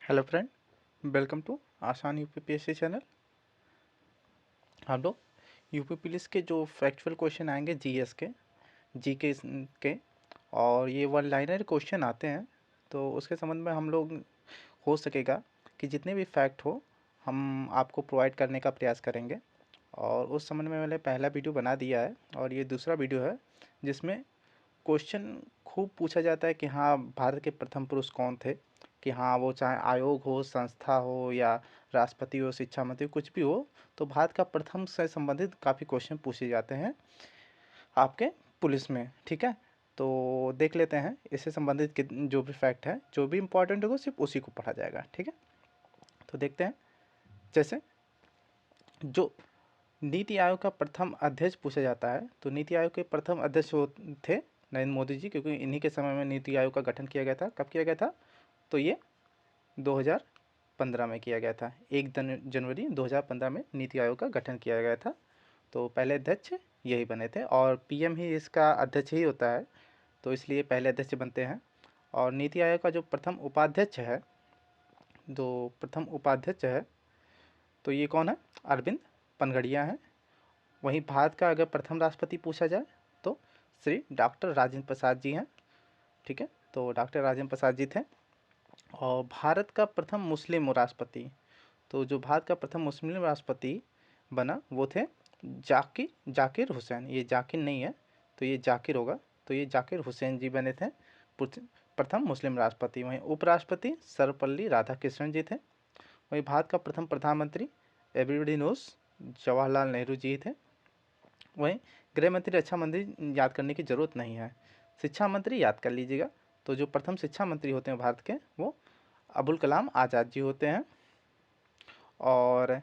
Hello friend, welcome to आसान UPPSC channel. हम लोग यूपी पुलिस के जो फैक्चुअल क्वेश्चन आएंगे जीएस के के और ये वन लाइनर क्वेश्चन आते हैं, तो उसके संबंध में हम लोग हो सकेगा कि जितने भी फैक्ट हो हम आपको प्रोवाइड करने का प्रयास करेंगे। और उस संबंध में मैंने पहला वीडियो बना दिया है और ये दूसरा वीडियो है जिसमें क्वेश्चन खूब पूछा जाता है कि हाँ, भारत के प्रथम पुरुष कौन थे। कि हाँ, वो चाहे आयोग हो, संस्था हो या राष्ट्रपति हो, शिक्षा मंत्री, कुछ भी हो, तो भारत का प्रथम से संबंधित काफ़ी क्वेश्चन पूछे जाते हैं आपके पुलिस में। ठीक है, तो देख लेते हैं इससे संबंधित जो भी फैक्ट है, जो भी इम्पोर्टेंट होगा सिर्फ उसी को पढ़ा जाएगा। ठीक है, तो देखते हैं। जैसे जो नीति आयोग का प्रथम अध्यक्ष पूछा जाता है, तो नीति आयोग के प्रथम अध्यक्ष थे नरेंद्र मोदी जी, क्योंकि इन्हीं के समय में नीति आयोग का गठन किया गया था। कब किया गया था? तो ये 2015 में किया गया था। 1 जनवरी 2015 में नीति आयोग का गठन किया गया था। तो पहले अध्यक्ष यही बने थे और पीएम ही इसका अध्यक्ष ही होता है, तो इसलिए पहले अध्यक्ष बनते हैं। और नीति आयोग का जो प्रथम उपाध्यक्ष है, तो ये कौन है? अरविंद पनगड़िया हैं। वहीं भारत का अगर प्रथम राष्ट्रपति पूछा जाए तो श्री डॉक्टर राजेंद्र प्रसाद जी हैं। ठीक है, तो डॉक्टर राजेंद्र प्रसाद जी थे। और भारत का प्रथम मुस्लिम राष्ट्रपति, तो जो भारत का प्रथम मुस्लिम राष्ट्रपति बना वो थे जाकिर हुसैन। ये जाकिर नहीं है, तो ये जाकिर होगा। तो ये जाकिर हुसैन जी बने थे प्रथम मुस्लिम राष्ट्रपति। वहीं उपराष्ट्रपति सर्वपल्ली राधाकृष्णन जी थे। वहीं भारत का प्रथम प्रधानमंत्री एवरीबडी नोस जवाहरलाल नेहरू जी थे। वहीं गृह मंत्री, रक्षा मंत्री याद करने की ज़रूरत नहीं है। शिक्षा मंत्री याद कर लीजिएगा। तो जो प्रथम शिक्षा मंत्री होते हैं भारत के, वो अबुल कलाम आज़ाद जी होते हैं। और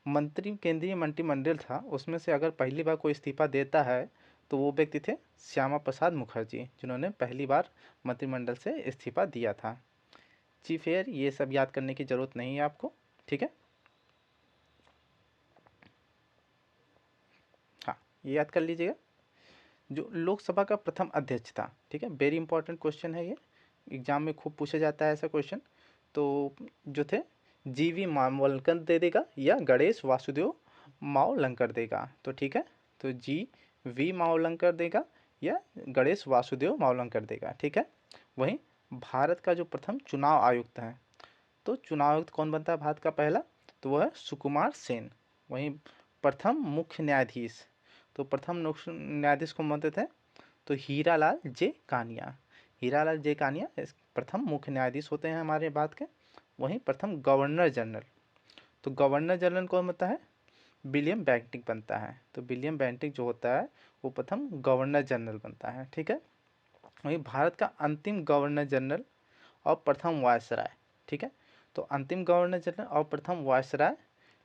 मंत्री, केंद्रीय मंत्रिमंडल था, उसमें से अगर पहली बार कोई इस्तीफा देता है तो वो व्यक्ति थे श्यामा प्रसाद मुखर्जी, जिन्होंने पहली बार मंत्रिमंडल से इस्तीफा दिया था। चीफ एयर, ये सब याद करने की ज़रूरत नहीं है आपको। ठीक है, हाँ, ये याद कर लीजिएगा। जो लोकसभा का प्रथम अध्यक्ष था, ठीक है, वेरी इंपॉर्टेंट क्वेश्चन है ये, एग्जाम में खूब पूछा जाता है ऐसा क्वेश्चन। तो जो थे जीवी मावलंकर दे देगा या गणेश वासुदेव मावलंकर देगा। तो ठीक है, तो जी वी मावलंकर देगा या गणेश वासुदेव मावलंकर देगा। ठीक है। वहीं भारत का जो प्रथम चुनाव आयुक्त है, तो चुनाव आयुक्त कौन बनता है भारत का पहला? तो वह है सुकुमार सेन। वहीं प्रथम मुख्य न्यायाधीश, तो प्रथम मुख्य न्यायाधीश कौन बनते थे? तो हीरालाल जे कानिया। हीरालाल जे कानिया प्रथम मुख्य न्यायाधीश होते हैं हमारे भारत के। वहीं प्रथम गवर्नर जनरल, तो गवर्नर जनरल कौन बनता है? विलियम बेंटिक बनता है। तो विलियम बेंटिक जो होता है वो प्रथम गवर्नर जनरल बनता है। ठीक है। वहीं भारत का अंतिम गवर्नर जनरल और प्रथम वायसराय, ठीक है, तो अंतिम गवर्नर जनरल और प्रथम वायसराय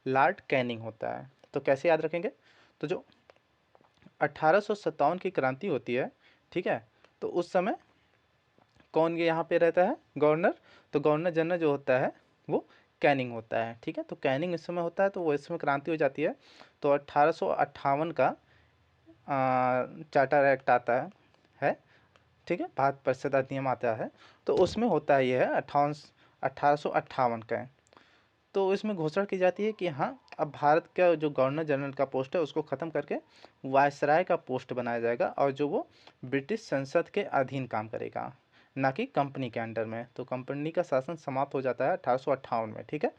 लॉर्ड कैनिंग होता है। तो कैसे याद रखेंगे? तो जो 1857 की क्रांति होती है, ठीक है, तो उस समय कौन ये यहाँ पे रहता है गवर्नर? तो गवर्नर जनरल जो होता है वो कैनिंग होता है। ठीक है, तो कैनिंग इस समय होता है, तो वो इस समय क्रांति हो जाती है। तो 1858 का चार्टर एक्ट आता है, ठीक है, भारत परिषद अधिनियम आता है, तो उसमें होता है ये है 1858 का। तो इसमें घोषणा की जाती है कि हाँ, अब भारत का जो गवर्नर जनरल का पोस्ट है उसको ख़त्म करके वायसराय का पोस्ट बनाया जाएगा, और जो वो ब्रिटिश संसद के अधीन काम करेगा, ना कि कंपनी के अंडर में। तो कंपनी का शासन समाप्त हो जाता है 1858 में। ठीक है,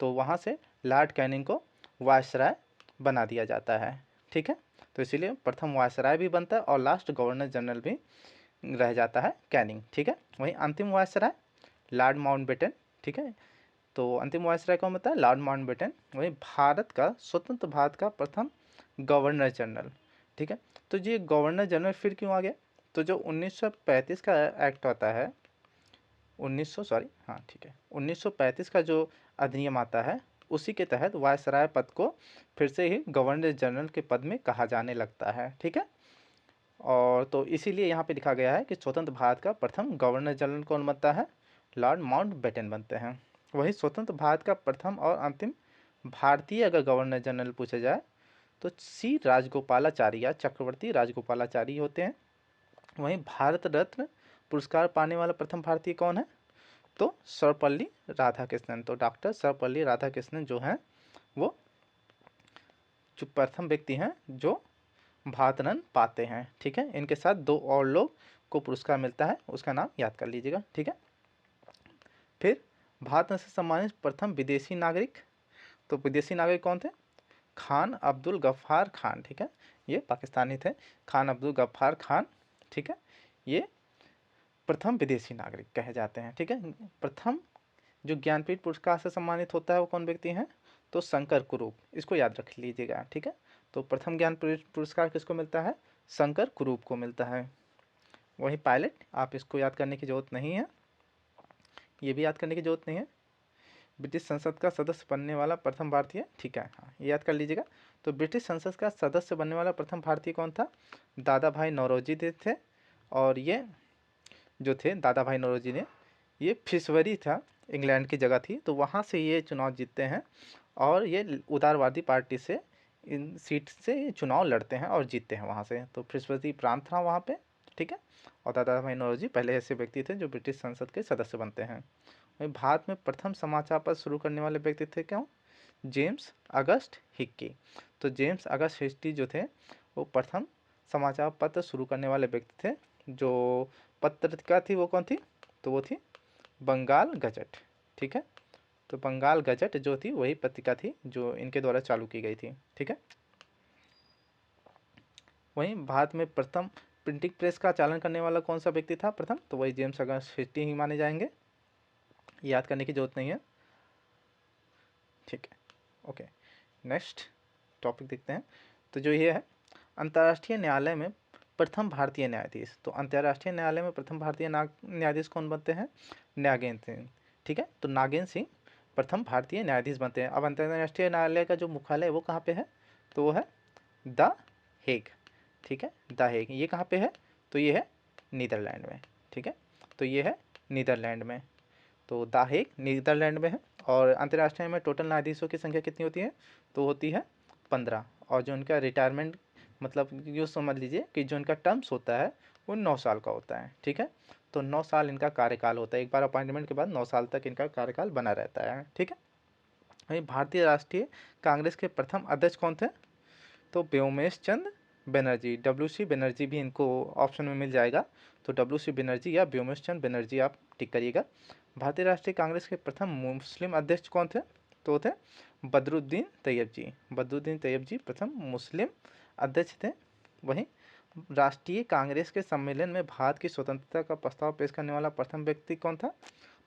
तो वहाँ से लॉर्ड कैनिंग को वायसराय बना दिया जाता है। ठीक है, तो इसीलिए प्रथम वायसराय भी बनता है और लास्ट गवर्नर जनरल भी रह जाता है कैनिंग। ठीक है, वहीं अंतिम वायसराय लॉर्ड माउंटबेटन। ठीक है, तो अंतिम वायसराय कौन होता है? Lord Mountbatten. वहीं भारत का स्वतंत्र भारत का प्रथम गवर्नर जनरल। ठीक है, तो ये गवर्नर जनरल फिर क्यों आ गया? तो जो 1935 का एक्ट आता है, 1935 का जो अधिनियम आता है, उसी के तहत वायसराय पद को फिर से ही गवर्नर जनरल के पद में कहा जाने लगता है। ठीक है, और तो इसीलिए यहाँ पे लिखा गया है कि स्वतंत्र भारत का प्रथम गवर्नर जनरल कौन बनता है? लॉर्ड माउंटबेटन बनते हैं। वही स्वतंत्र भारत का प्रथम और अंतिम भारतीय अगर गवर्नर जनरल पूछा जाए तो सी राजगोपालाचारी या चक्रवर्ती राजगोपालाचारी होते हैं। वहीं भारत रत्न पुरस्कार पाने वाला प्रथम भारतीय कौन है? तो सर्वपल्ली राधाकृष्णन। तो डॉक्टर सर्वपल्ली राधाकृष्णन जो हैं वो जो प्रथम व्यक्ति हैं जो भारत रत्न पाते हैं। ठीक है, इनके साथ 2 और लोग को पुरस्कार मिलता है, उसका नाम याद कर लीजिएगा। ठीक है, फिर भारत रत्न से सम्मानित प्रथम विदेशी नागरिक, तो विदेशी नागरिक कौन थे? खान अब्दुल गफ्फार खान। ठीक है, ये पाकिस्तानी थे, खान अब्दुल गफ्फार खान। ठीक है, ये प्रथम विदेशी नागरिक कहे जाते हैं। ठीक है, प्रथम जो ज्ञानपीठ पुरस्कार से सम्मानित होता है वो कौन व्यक्ति हैं? तो शंकर कुरूप, इसको याद रख लीजिएगा। ठीक है, तो प्रथम ज्ञानपीठ पुरस्कार किसको मिलता है? शंकर कुरूप को मिलता है। वही पायलट, आप इसको याद करने की जरूरत नहीं है, ये भी याद करने की जरूरत नहीं है। ब्रिटिश संसद का सदस्य बनने वाला प्रथम भारतीय, ठीक है, हाँ ये याद कर लीजिएगा। तो ब्रिटिश संसद का सदस्य बनने वाला प्रथम भारतीय कौन था? दादा भाई नौरोजी थे। और ये जो थे दादा भाई नौरोजी ने, ये फिशवरी था, इंग्लैंड की जगह थी, तो वहाँ से ये चुनाव जीतते हैं और ये उदारवादी पार्टी से इन सीट से ये चुनाव लड़ते हैं और जीतते हैं वहाँ से। तो फिशवरी प्रांत था वहाँ पे। ठीक है, और दादा भाई नौरोजी पहले ऐसे व्यक्ति थे जो ब्रिटिश संसद के सदस्य बनते हैं। भारत में प्रथम समाचार पत्र शुरू करने वाले व्यक्ति थे क्यों? James August Hickey. तो जेम्स अगस्ट हिक्की जो थे वो प्रथम समाचार पत्र शुरू करने वाले व्यक्ति थे। जो पत्रिका थी वो कौन थी? तो वो थी बंगाल गजट। ठीक है, तो बंगाल गजट जो थी वही पत्रिका थी जो इनके द्वारा चालू की गई थी। ठीक है, वहीं भारत में प्रथम प्रिंटिंग प्रेस का चालन करने वाला कौन सा व्यक्ति था प्रथम? तो वही जेम्स अगस्ट हिक्की ही माने जाएंगे, याद करने की जरूरत नहीं है। ठीक है, ओके, नेक्स्ट टॉपिक देखते हैं। तो जो ये है अंतर्राष्ट्रीय न्यायालय में प्रथम भारतीय न्यायाधीश, तो अंतर्राष्ट्रीय न्यायालय में प्रथम भारतीय न्यायाधीश कौन बनते हैं? नागेंद्र सिंह। ठीक है, तो नागेंद्र सिंह प्रथम भारतीय न्यायाधीश बनते हैं। अब अंतर्राष्ट्रीय न्यायालय का जो मुख्यालय है वो कहाँ पे है? तो वो है द हेग। ठीक है, द हेग, ये कहाँ पे है? तो ये है नीदरलैंड में। ठीक है, तो ये है नीदरलैंड में, तो द हेग नीदरलैंड में है। और अंतर्राष्ट्रीय में टोटल न्यायाधीशों की संख्या कितनी होती है? तो होती है 15। और जो उनका रिटायरमेंट, मतलब यूँ समझ लीजिए कि जो इनका टर्म्स होता है वो 9 साल का होता है। ठीक है, तो 9 साल इनका कार्यकाल होता है, एक बार अपॉइंटमेंट के बाद 9 साल तक इनका कार्यकाल बना रहता है। ठीक है, वहीं भारतीय राष्ट्रीय कांग्रेस के प्रथम अध्यक्ष कौन थे? तो व्योमेश चंद्र बनर्जी, WC बनर्जी भी इनको ऑप्शन में मिल जाएगा, तो WC बनर्जी या व्योमेश चंद्र बनर्जी आप टिक करिएगा। भारतीय राष्ट्रीय कांग्रेस के प्रथम मुस्लिम अध्यक्ष कौन थे? तो थे बदरुद्दीन तैयब जी। बदरुद्दीन तैयब जी प्रथम मुस्लिम अध्यक्ष थे। वहीं राष्ट्रीय कांग्रेस के सम्मेलन में भारत की स्वतंत्रता का प्रस्ताव पेश करने वाला प्रथम व्यक्ति कौन था?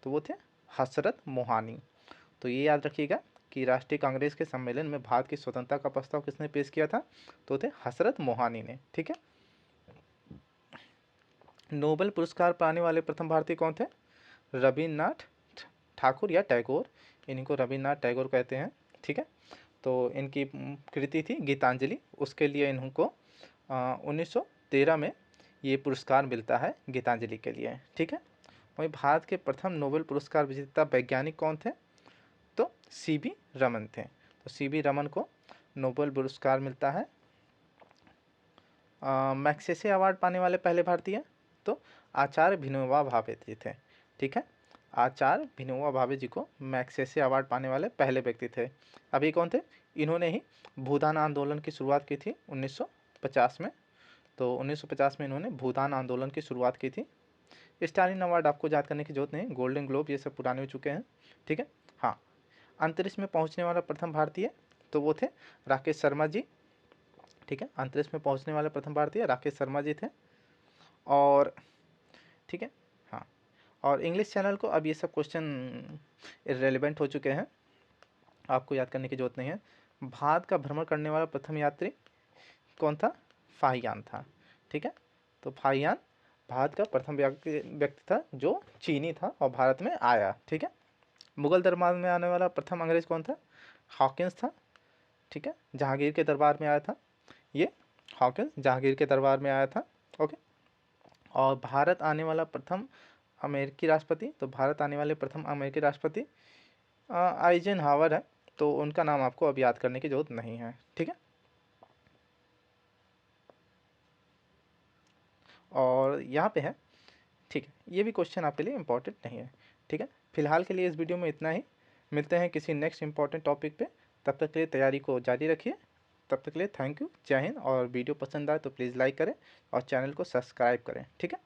तो वो थे हसरत मोहानी। तो ये याद रखिएगा कि राष्ट्रीय कांग्रेस के सम्मेलन में भारत की स्वतंत्रता का प्रस्ताव किसने पेश किया था? तो थे हसरत मोहानी ने। ठीक है, नोबेल पुरस्कार पाने वाले प्रथम भारतीय कौन थे? रविन्द्रनाथ ठाकुर या टैगोर, इनको रविन्द्रनाथ टैगोर कहते हैं। ठीक है, तो इनकी कृति थी गीतांजलि, उसके लिए इनको 1913 में ये पुरस्कार मिलता है गीतांजलि के लिए। ठीक है, वहीं भारत के प्रथम नोबेल पुरस्कार विजेता वैज्ञानिक कौन थे? तो CB रमन थे। तो CB रमन को नोबेल पुरस्कार मिलता है। मैग्सेसे अवार्ड पाने वाले पहले भारतीय, तो आचार्य विनोबा भावे जी थे। ठीक है, आचार्य विनोबा भावे जी को मैग्सेसे अवार्ड पाने वाले पहले व्यक्ति थे। अभी कौन थे? इन्होंने ही भूदान आंदोलन की शुरुआत की थी 1950 में। तो 1950 में इन्होंने भूदान आंदोलन की शुरुआत की थी। स्टालिन अवार्ड आपको याद करने की जरूरत नहीं, गोल्डन ग्लोब ये सब पुराने हो चुके हैं। ठीक है, हाँ, अंतरिक्ष में पहुंचने वाला प्रथम भारतीय, तो वो थे राकेश शर्मा जी। ठीक है, अंतरिक्ष में पहुंचने वाले प्रथम भारतीय राकेश शर्मा जी थे। और ठीक है, हाँ, और इंग्लिश चैनल को अब ये सब क्वेश्चन इररेलेवेंट हो चुके हैं, आपको याद करने की जरूरत नहीं है। भारत का भ्रमण करने वाला प्रथम यात्री कौन था? फाहियान था। ठीक है, तो फाहियान भारत का प्रथम व्यक्ति था जो चीनी था और भारत में आया। ठीक है, मुगल दरबार में आने वाला प्रथम अंग्रेज कौन था? हॉकिंस था। ठीक है, जहांगीर के दरबार में आया था ये, हॉकिंस जहांगीर के दरबार में आया था। ओके, और भारत आने वाला प्रथम अमेरिकी राष्ट्रपति, तो भारत आने वाले प्रथम अमेरिकी राष्ट्रपति आइजनहावर है, तो उनका नाम आपको अब याद करने की जरूरत नहीं है। ठीक है, और यहाँ पे है, ठीक है, ये भी क्वेश्चन आपके लिए इंपॉर्टेंट नहीं है। ठीक है, फिलहाल के लिए इस वीडियो में इतना ही। मिलते हैं किसी नेक्स्ट इंपॉर्टेंट टॉपिक पे। तब तक के लिए तैयारी को जारी रखिए। तब तक के लिए थैंक यू, जय हिंद। और वीडियो पसंद आए तो प्लीज़ लाइक करें और चैनल को सब्सक्राइब करें, ठीक है।